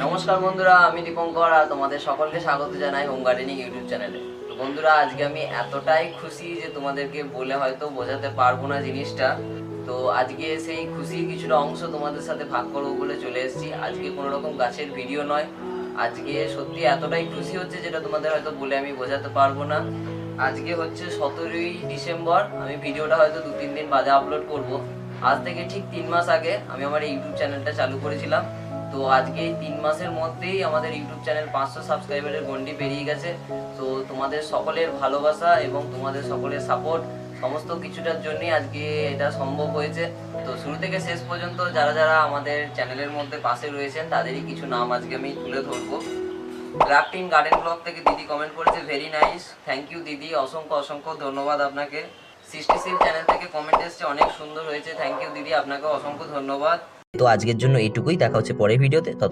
নমস্কার বন্ধুরা, আমি দীপঙ্কর আর তোমাদের সকলকে স্বাগত জানাই হোম গার্ডেনিং ইউটিউব চ্যানেলে। তো বন্ধুরা, আজকে আমি এতটাই খুশি যে তোমাদেরকে বলে হয়তো বোঝাতে পারবো না জিনিসটা। তো আজকে সেই খুশির কিছুটা অংশ তোমাদের সাথে ভাগ করবো বলে চলে এসেছি। আজকে কোনো রকম গাছের ভিডিও নয়, আজকে সত্যি এতটাই খুশি হচ্ছে যেটা তোমাদের হয়তো বলে আমি বোঝাতে পারবো না। আজকে হচ্ছে 17ই ডিসেম্বর। আমি ভিডিওটা হয়তো 2-3 দিন বাদে আপলোড করব। আজ থেকে ঠিক 3 মাস আগে আমি আমার ইউটিউব চ্যানেলটা চালু করেছিলাম। তো আজকে এই 3 মাসের মধ্যেই আমাদের ইউটিউব চ্যানেল 500 সাবস্ক্রাইবারের গন্ডি পেরিয়ে গেছে। তো তোমাদের সকলের ভালোবাসা এবং তোমাদের সকলের সাপোর্ট সমস্ত কিছুটার জন্যই আজকে এটা সম্ভব হয়েছে। তো শুরু থেকে শেষ পর্যন্ত যারা যারা আমাদের চ্যানেলের মধ্যে পাশে রয়েছেন তাদেরই কিছু নাম আজকে আমি তুলে ধরবো। গ্রাফটিং গার্ডেন ব্লগ থেকে দিদি কমেন্ট করেছে, ভেরি নাইস, থ্যাংক ইউ দিদি, অসংখ্য অসংখ্য ধন্যবাদ আপনাকে। সৃষ্টিশীল চ্যানেল থেকে কমেন্ট এসছে, অনেক সুন্দর হয়েছে, থ্যাংক ইউ দিদি, আপনাকে অসংখ্য ধন্যবাদ। তো আজকের জন্য এইটুকুই, দেখা হচ্ছে পরের ভিডিওতে। তত